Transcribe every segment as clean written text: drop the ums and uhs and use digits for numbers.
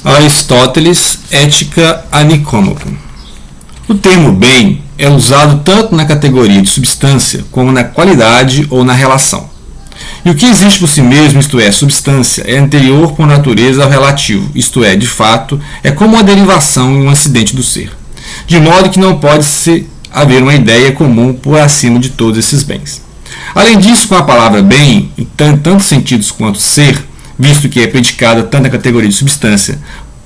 Aristóteles, Ética a Nicômaco. O termo bem é usado tanto na categoria de substância como na qualidade ou na relação. E o que existe por si mesmo, isto é, substância, é anterior por natureza ao relativo, isto é, de fato, é como uma derivação e um acidente do ser. De modo que não pode haver uma ideia comum por acima de todos esses bens. Além disso, com a palavra bem, em tantos sentidos quanto ser, visto que é predicada tanto na categoria de substância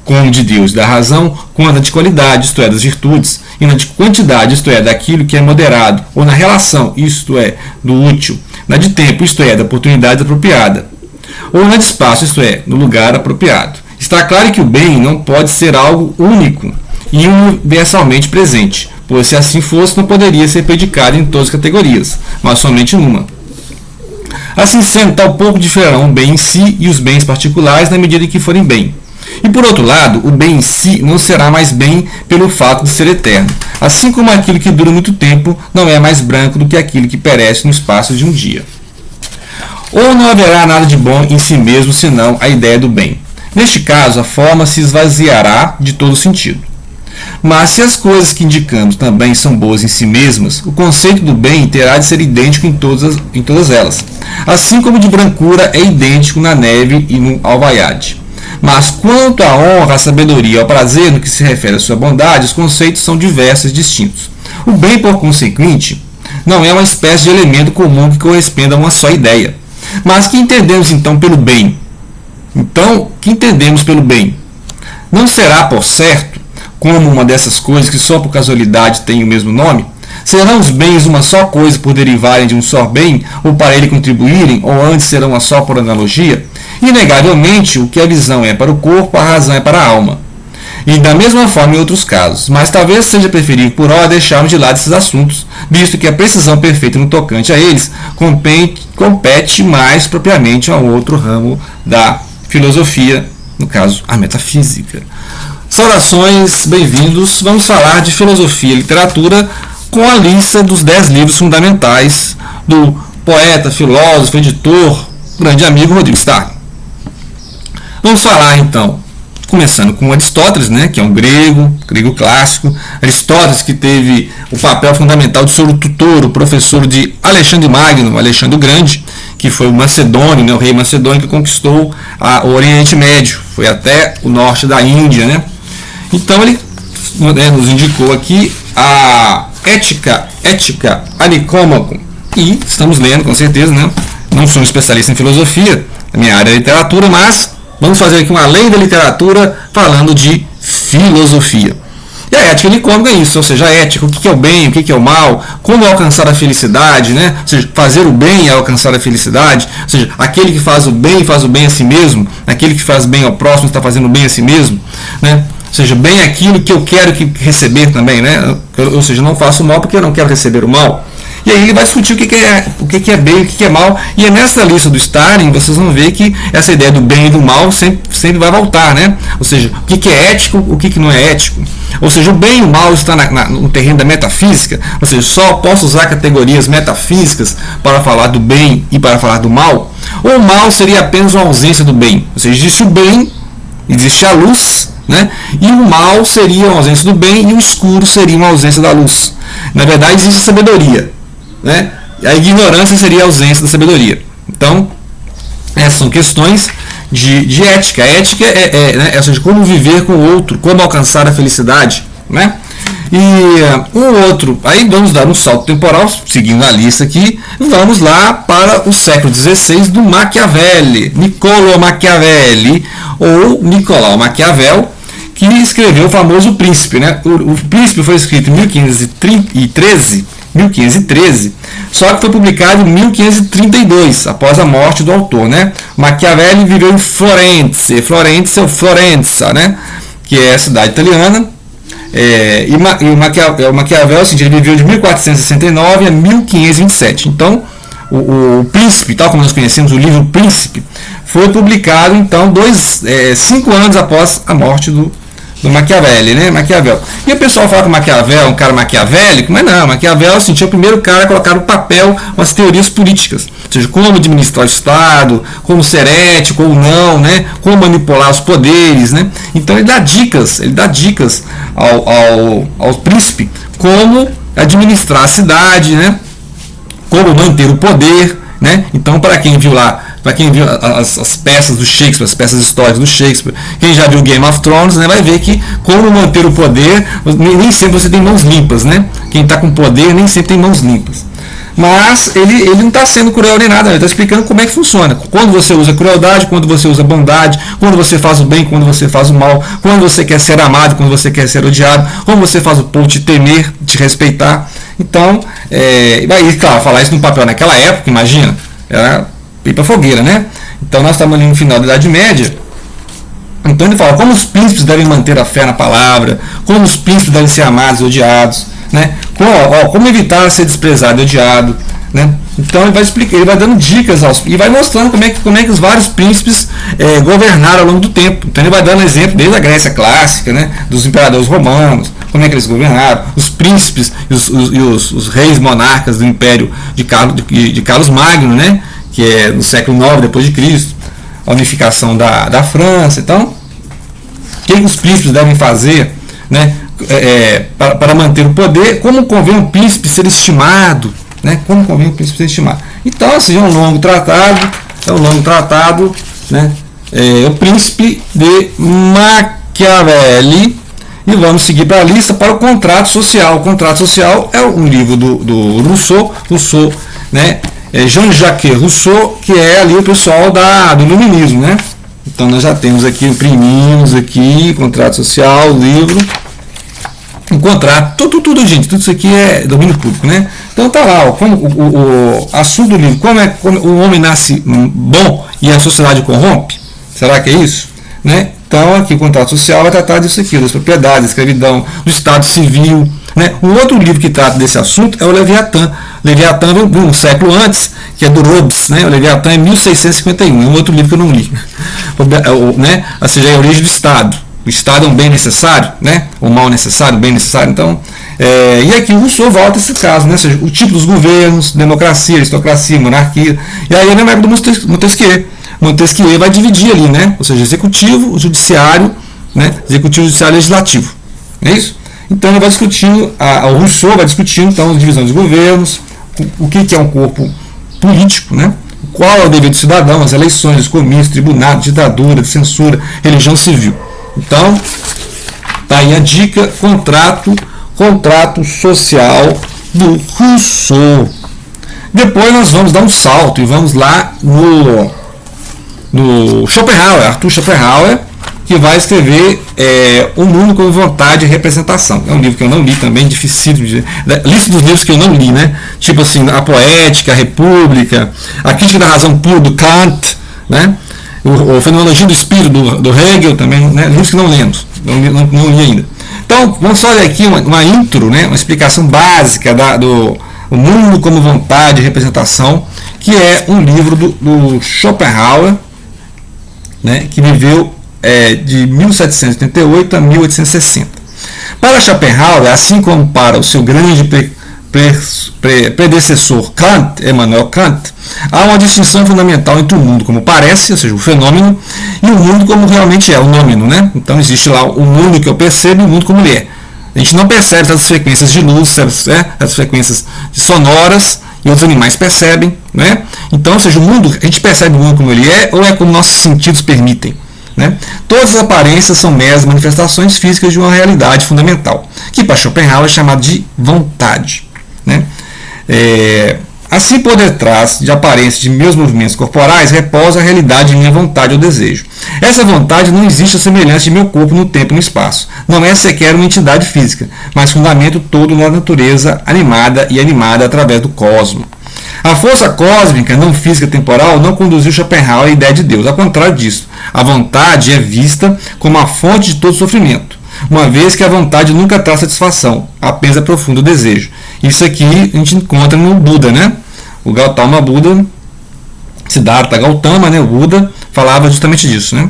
como de Deus e da razão, quanto na de qualidade, isto é, das virtudes, e na de quantidade, isto é, daquilo que é moderado, ou na relação, isto é, do útil, na de tempo, isto é, da oportunidade apropriada, ou na de espaço, isto é, no lugar apropriado. Está claro que o bem não pode ser algo único e universalmente presente, pois se assim fosse, não poderia ser predicado em todas as categorias, mas somente numa. Assim sendo, tampouco diferirão o bem em si e os bens particulares na medida em que forem bem. E por outro lado, o bem em si não será mais bem pelo fato de ser eterno, assim como aquilo que dura muito tempo não é mais branco do que aquilo que perece no espaço de um dia. Ou não haverá nada de bom em si mesmo senão a ideia do bem. Neste caso, a forma se esvaziará de todo sentido. Mas se as coisas que indicamos também são boas em si mesmas, o conceito do bem terá de ser idêntico em todas elas, assim como de brancura é idêntico na neve e no alvaiade. Mas quanto à honra, à sabedoria e ao prazer no que se refere à sua bondade, os conceitos são diversos e distintos. O bem, por consequente, não é uma espécie de elemento comum que corresponda a uma só ideia. Mas que entendemos então pelo bem? Não será, por certo, como uma dessas coisas que só por casualidade tem o mesmo nome? Serão os bens uma só coisa por derivarem de um só bem, ou para ele contribuírem, ou antes serão uma só por analogia? Inegavelmente, o que a visão é para o corpo, a razão é para a alma. E da mesma forma em outros casos, mas talvez seja preferível por hora deixarmos de lado esses assuntos, visto que a precisão perfeita no tocante a eles compete mais propriamente a um outro ramo da filosofia, no caso, a metafísica. Saudações, bem-vindos. Vamos falar de filosofia e literatura com a lista dos 10 livros fundamentais do poeta, filósofo, editor, grande amigo Rodrigo Starling. Vamos falar então, começando com Aristóteles, que é um grego clássico. Aristóteles, que teve o papel fundamental de ser o tutor, o professor de Alexandre Magno, Alexandre o Grande, que foi o macedônio, o rei macedônio que conquistou o Oriente Médio, foi até o norte da Índia, Então ele nos indicou aqui a Ética a Nicômaco, e estamos lendo com certeza, Não sou um especialista em filosofia, a minha área é literatura, mas vamos fazer aqui uma lei da literatura falando de filosofia. E a ética nicômaca é isso, ou seja, a ética, o que é o bem, o que é o mal, como alcançar a felicidade, Ou seja, fazer o bem é alcançar a felicidade, ou seja, aquele que faz o bem a si mesmo, aquele que faz bem ao próximo está fazendo bem a si mesmo, Ou seja, bem é aquilo que eu quero receber também, Ou seja, não faço mal porque eu não quero receber o mal. E aí ele vai discutir o que é bem, o que é mal. E é nessa lista do Starling, vocês vão ver que essa ideia do bem e do mal sempre vai voltar, Ou seja, o que é ético, o que não é ético. Ou seja, o bem e o mal está no terreno da metafísica. Ou seja, só posso usar categorias metafísicas para falar do bem e para falar do mal. Ou o mal seria apenas uma ausência do bem. Ou seja, existe o bem, existe a luz, e o mal seria uma ausência do bem e o escuro seria uma ausência da luz. Na verdade, existe a sabedoria. A ignorância seria a ausência da sabedoria. Então, essas são questões de ética. A ética ou seja, como viver com o outro, como alcançar a felicidade. E um outro, aí vamos dar um salto temporal, seguindo a lista aqui, vamos lá para o século XVI do Machiavelli, Niccolò Machiavelli, ou Nicolau Maquiavel, que escreveu o famoso Príncipe. O Príncipe foi escrito em 1513, só que foi publicado em 1532, após a morte do autor. Machiavelli viveu em Florença ou Florença, que é a cidade italiana. E o Maquiavel, ele viveu de 1469 a 1527. Então, o Príncipe, tal como nós conhecemos o livro Príncipe, foi publicado então 5 anos após a morte do Maquiavelli, né? Maquiavel. E o pessoal fala que Maquiavel é um cara maquiavélico, mas não, Maquiavel assim, tinha o primeiro cara a colocar no papel umas teorias políticas, ou seja, como administrar o Estado, como ser ético ou não, né? Como manipular os poderes, né? Então ele dá dicas ao príncipe como administrar a cidade, né? Como manter o poder, né? Então, para quem viu as peças do Shakespeare, as peças históricas do Shakespeare, quem já viu Game of Thrones, né, vai ver que como manter o poder, nem sempre você tem mãos limpas, né? Quem está com poder nem sempre tem mãos limpas. Mas ele não está sendo cruel nem nada, ele está explicando como é que funciona. Quando você usa crueldade, quando você usa bondade, quando você faz o bem, quando você faz o mal, quando você quer ser amado, quando você quer ser odiado, quando você faz o povo te temer, te respeitar. Então, vai, claro, falar isso no papel naquela época, imagina, era ir para fogueira, né? Então nós estamos ali no final da Idade Média. Então ele fala como os príncipes devem manter a fé na palavra, como os príncipes devem ser amados e odiados, né? Como evitar ser desprezado e odiado, né? Então ele vai explicar, ele vai dando dicas e vai mostrando como é que os vários príncipes governaram ao longo do tempo. Então ele vai dando exemplo desde a Grécia clássica, né? Dos imperadores romanos, como é que eles governaram, os príncipes e os reis monarcas do Império de Carlos Magno, né? Que é no século IX depois de Cristo, a unificação da França. Então, o que os príncipes devem fazer, né? Para manter o poder, como convém um príncipe ser estimado, né? Como convém um príncipe ser estimado. Então, assim, é um longo tratado, né? O Príncipe de Maquiavelli. E vamos seguir para a lista para o contrato social. O contrato social é um livro do Rousseau, né? Jean-Jacques Rousseau, que é ali o pessoal do iluminismo, né? Então nós já temos aqui, imprimimos aqui, contrato social, livro, um contrato, tudo gente, tudo isso aqui é domínio público, né? Então tá lá, o assunto do livro, como o homem nasce bom e a sociedade corrompe? Será que é isso? Né? Então aqui o contrato social vai tratar disso aqui, das propriedades, da escravidão, do Estado civil, né? Um outro livro que trata desse assunto é o Leviatã. Leviatã vem um século antes, que é do Rhodes, né? O Leviatã é 1651, é um outro livro que eu não li. Né? Ou seja, é a origem do Estado. O Estado é um bem necessário, né? O mal necessário, o bem necessário. Então, e aqui o Rousseau volta a esse caso, né? Ou seja, o tipo dos governos, democracia, aristocracia, monarquia. E aí na época do Montesquieu. Montesquieu vai dividir ali, né? Ou seja, executivo, judiciário, né? Executivo, judiciário e legislativo. Não é isso? Então ele vai discutindo, o Rousseau vai discutindo então a divisão dos governos, o que é um corpo político, né? Qual é o dever do cidadão, as eleições, os comícios, tribunado, ditadura, censura, religião civil. Então, tá aí a dica, contrato social do Rousseau. Depois nós vamos dar um salto e vamos lá no Schopenhauer, Arthur Schopenhauer, que vai escrever O Mundo como Vontade e Representação. É um livro que eu não li também, dificílimo. Lista dos livros que eu não li, né? Tipo assim, A Poética, A República, A Crítica da Razão Pura, do Kant, né? O Fenomenologia do Espírito, do Hegel também, né? Livros que não lemos, não li ainda. Então, vamos fazer aqui uma intro, né? Uma explicação básica do O Mundo como Vontade e Representação, que é um livro do Schopenhauer, né? Que viveu de 1788 a 1860. Para Schopenhauer, assim como para o seu grande predecessor Kant, Immanuel Kant, há uma distinção fundamental entre o mundo como parece, ou seja, o fenômeno, e o mundo como realmente é, o nômeno, né? Então existe lá o mundo que eu percebo e o mundo como ele é. A gente não percebe essas frequências de luz, as frequências sonoras, e outros animais percebem, né? Então, ou seja, o mundo, a gente percebe o mundo como ele é, ou é como nossos sentidos permitem. Né? Todas as aparências são meras manifestações físicas de uma realidade fundamental, que para Schopenhauer é chamada de vontade. Né? Assim, por detrás de aparência de meus movimentos corporais, reposa a realidade de minha vontade ou desejo. Essa vontade não existe a semelhança de meu corpo no tempo e no espaço. Não é sequer uma entidade física, mas fundamento todo na natureza animada e animada através do cosmos. A força cósmica, não física temporal, não conduziu Schopenhauer à ideia de Deus. Ao contrário disso, a vontade é vista como a fonte de todo sofrimento, uma vez que a vontade nunca traz satisfação, apenas aprofunda o desejo. Isso aqui a gente encontra no Buda, né? O Gautama Buda, Siddhartha Gautama, né? O Buda, falava justamente disso, né?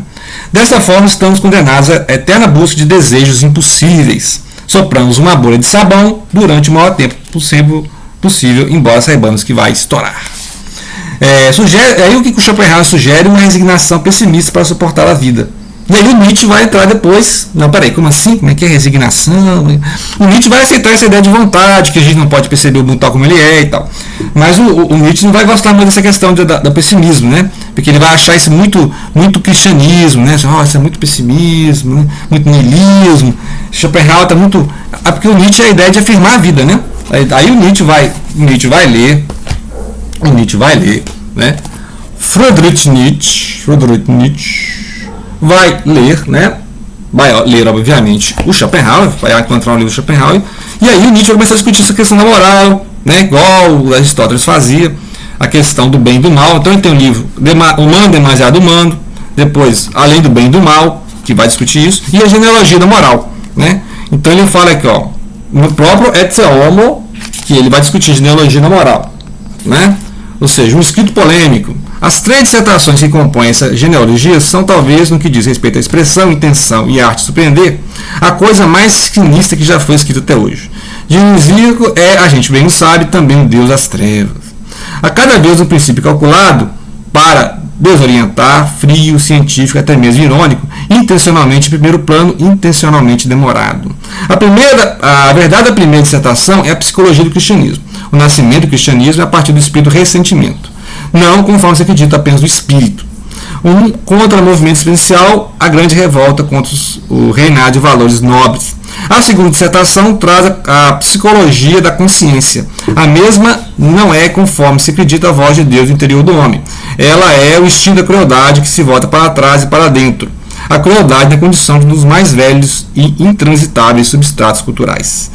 Dessa forma, estamos condenados à eterna busca de desejos impossíveis. Sopramos uma bolha de sabão durante o maior tempo possível, embora saibamos que vai estourar. Aí o que o Schopenhauer sugere? Uma resignação pessimista para suportar a vida. E aí o Nietzsche vai entrar depois. Não, peraí, como assim? Como é que é resignação? O Nietzsche vai aceitar essa ideia de vontade, que a gente não pode perceber o mundo tal como ele é e tal. Mas o Nietzsche não vai gostar muito dessa questão do pessimismo, né? Porque ele vai achar isso muito cristianismo, né? Isso é muito pessimismo, né? Muito niilismo. Schopenhauer está muito. Porque o Nietzsche é a ideia de afirmar a vida, né? Aí o Nietzsche vai ler, né? Friedrich Nietzsche vai ler, né? Vai ler, obviamente, o Schopenhauer, vai encontrar um livro do Schopenhauer, e aí o Nietzsche vai começar a discutir essa questão da moral, né? Igual Aristóteles fazia, a questão do bem e do mal. Então ele tem um livro, Humano, Demasiado Humano, depois, Além do Bem e do Mal, que vai discutir isso, e a genealogia da moral, né? Então ele fala aqui, ó, no próprio Ecce Homo, que ele vai discutir a genealogia da moral, né? Ou seja, um escrito polêmico. As 3 dissertações que compõem essa genealogia são, talvez, no que diz respeito à expressão, intenção e arte de surpreender, a coisa mais sinistra que já foi escrita até hoje. Dionísico é, a gente bem sabe, também o deus das trevas. A cada vez um princípio calculado para desorientar, frio, científico, até mesmo irônico, intencionalmente em primeiro plano, intencionalmente demorado. A verdade da primeira dissertação é a psicologia do cristianismo. O nascimento do cristianismo é a partir do espírito do ressentimento. Não conforme se acredita apenas do espírito. Contra o movimento experiencial, a grande revolta contra o reinado de valores nobres. A segunda dissertação traz a psicologia da consciência. A mesma não é conforme se acredita a voz de Deus no interior do homem. Ela é o instinto da crueldade que se volta para trás e para dentro. A crueldade na condição dos mais velhos e intransitáveis substratos culturais.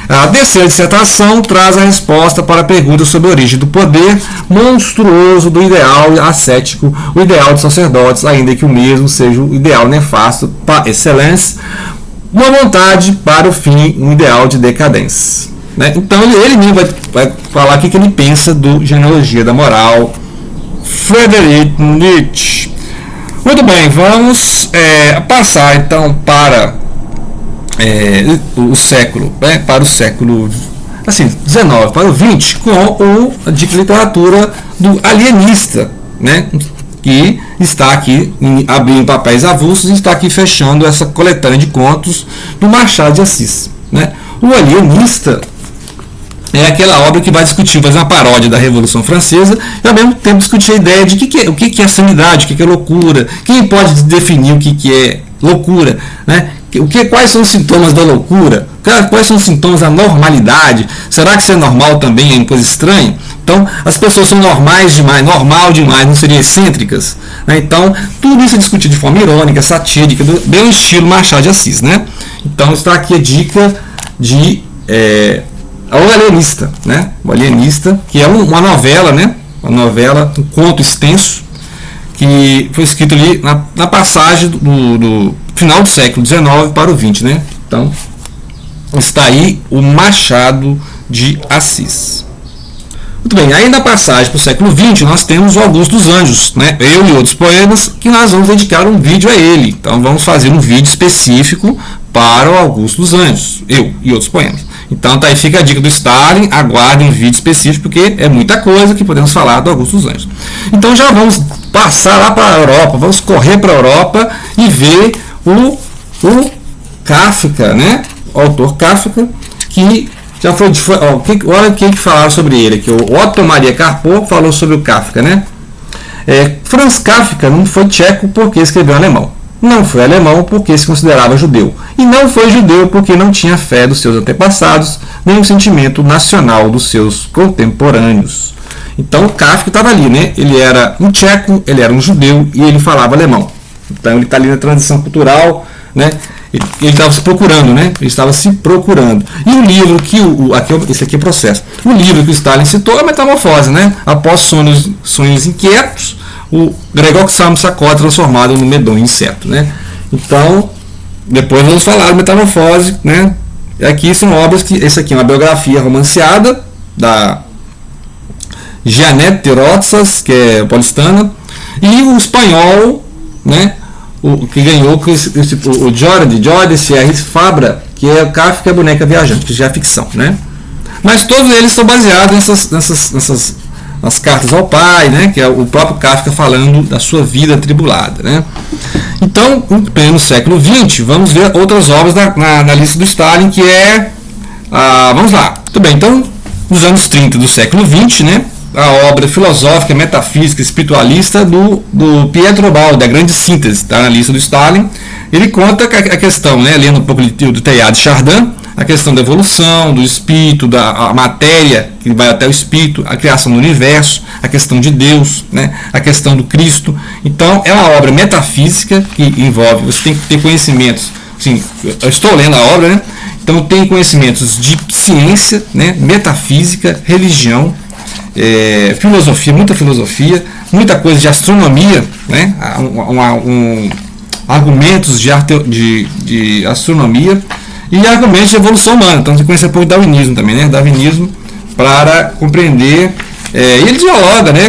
A terceira dissertação traz a resposta para a pergunta sobre a origem do poder monstruoso do ideal ascético, o ideal dos sacerdotes, ainda que o mesmo seja o ideal nefasto par excellence, uma vontade para o fim, um ideal de decadência. Né? Então ele mesmo vai falar o que ele pensa do Genealogia da Moral, Friedrich Nietzsche. Muito bem, vamos passar então para o século, para o século assim, 19 para o 20, com a dica de literatura do alienista, né, que está aqui abrindo papéis avulsos e está aqui fechando essa coletânea de contos do Machado de Assis. Né. O alienista é aquela obra que vai discutir, fazer uma paródia da Revolução Francesa e ao mesmo tempo discutir a ideia de o que é sanidade, o que é loucura, quem pode definir o que é loucura, né? Quais são os sintomas da loucura? Quais são os sintomas da normalidade? Será que ser normal também é uma coisa estranha? Então, as pessoas são normais demais, normal demais, não seriam excêntricas? Né? Então, tudo isso é discutido de forma irônica, satírica, bem estilo Machado de Assis. Né? Então, está aqui a dica de O Alienista. Né? O Alienista, que é uma novela, né? Um conto extenso, que foi escrito ali na passagem do final do século XIX para o XX, né? Então, está aí o Machado de Assis. Muito bem, aí na passagem para o século XX, nós temos o Augusto dos Anjos, né? Eu e outros poemas, que nós vamos dedicar um vídeo a ele. Então, vamos fazer um vídeo específico para o Augusto dos Anjos, eu e outros poemas. Então, tá aí, fica a dica do Stalin, aguardem um vídeo específico, porque é muita coisa que podemos falar do Augusto dos Anjos. Então, já vamos passar lá para a Europa, vamos correr para a Europa e ver o Kafka, né? O autor Kafka, que já olha o que falaram sobre ele aqui. O Otto Maria Karpo falou sobre o Kafka, né? Franz Kafka não foi tcheco porque escreveu alemão. Não foi alemão porque se considerava judeu. E não foi judeu porque não tinha fé dos seus antepassados, nem o sentimento nacional dos seus contemporâneos. Então Kafka estava ali, né? Ele era um tcheco, ele era um judeu e ele falava alemão. Então ele está ali na transição cultural, né? Ele estava se procurando, né? Ele estava se procurando. E o livro que esse aqui é o processo. O livro que o Stalin citou é a Metamorfose, né? Após sonhos inquietos, o Gregor Samsa-Sakot transformado no medonho inseto, né? Então, depois vamos falar da Metamorfose, né? E aqui são obras que essa aqui é uma biografia romanceada da Jeanette Rotzas, que é paulistana, e o espanhol, né? que ganhou o Jordi Sierra Fabra, que é o Kafka e a Boneca Viajante, que já é ficção, né? Mas todos eles são baseados nas cartas ao pai, né? Que é o próprio Kafka falando da sua vida atribulada, né? Então, no século XX, vamos ver outras obras na lista do Stalin, que é... vamos lá. Tudo bem, então, nos anos 30 do século XX, né? A obra filosófica, metafísica, espiritualista do Pietro Baldi, a grande síntese, está na lista do Stalin. Ele conta a questão, né, lendo um pouco do Teilhard de Chardin, a questão da evolução, do espírito, da matéria, que vai até o espírito, a criação do universo, a questão de Deus, né, a questão do Cristo. Então, é uma obra metafísica que envolve, você tem que ter conhecimentos, assim, eu estou lendo a obra, né, então tem conhecimentos de ciência, né, metafísica, religião, filosofia, muita coisa de astronomia, né, argumentos de astronomia e argumentos de evolução humana. Então você conhece um pouco de darwinismo também, né, darwinismo, para compreender, ele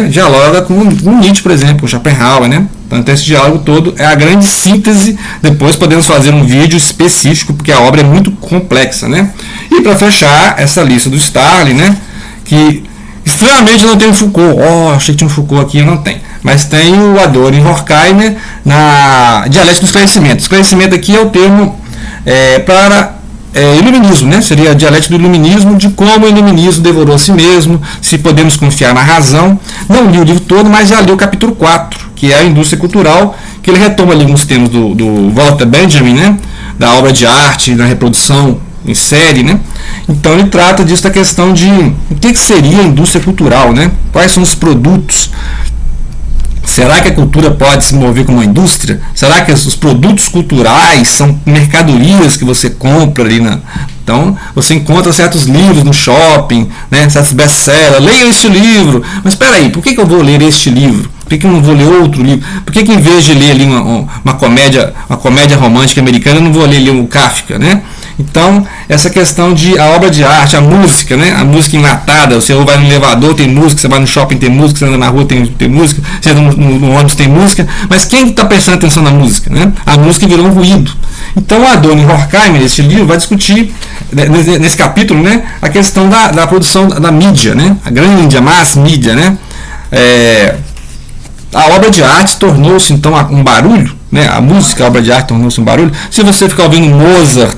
dialoga com Nietzsche, por exemplo, com Schopenhauer, né. Então esse diálogo todo é a grande síntese. Depois podemos fazer um vídeo específico, porque a obra é muito complexa, né. E para fechar essa lista do Stalin, né, que estranhamente não tem o Foucault. Achei que tinha um Foucault aqui, não tem. Mas tem o Adorno e Horkheimer na Dialética do Esclarecimento. Esclarecimento aqui é o termo para iluminismo, né? Seria a dialética do iluminismo, de como o iluminismo devorou a si mesmo, se podemos confiar na razão. Não li o livro todo, mas já li o capítulo 4, que é a indústria cultural, que ele retoma ali alguns temas do Walter Benjamin, né? Da obra de arte, da reprodução em série, né? Então ele trata disso, da questão de o que seria a indústria cultural, né? Quais são os produtos? Será que a cultura pode se mover como uma indústria? Será que os produtos culturais são mercadorias que você compra ali Então você encontra certos livros no shopping, né? Certos best-sellers, leia este livro. Mas espera aí, por que eu vou ler este livro? Por que eu não vou ler outro livro? Por que em vez de ler ali uma comédia romântica americana, eu não vou ler ali um Kafka, né? Então, essa questão de a obra de arte, a música, né? A música enlatada, você vai no elevador, tem música, você vai no shopping, tem música, você anda na rua, tem música, você anda no ônibus, tem música, mas quem está prestando atenção na música, né? A música virou um ruído. Então, Adorno e Horkheimer, nesse livro, vai discutir, nesse capítulo, né? A questão da produção da mídia, né? A grande, a mass mídia, né? A obra de arte tornou-se, então, um barulho, né? A música, a obra de arte tornou-se um barulho. Se você ficar ouvindo Mozart,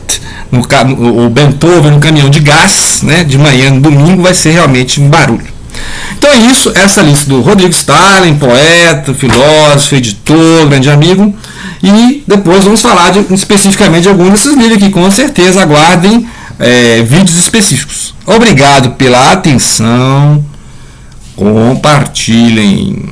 o Beethoven no caminhão de gás, né, de manhã no domingo, vai ser realmente um barulho. Então é isso, essa lista do Rodrigo Stalin, poeta, filósofo, editor, grande amigo, e depois vamos falar especificamente de alguns desses livros aqui, com certeza aguardem vídeos específicos. Obrigado pela atenção, compartilhem.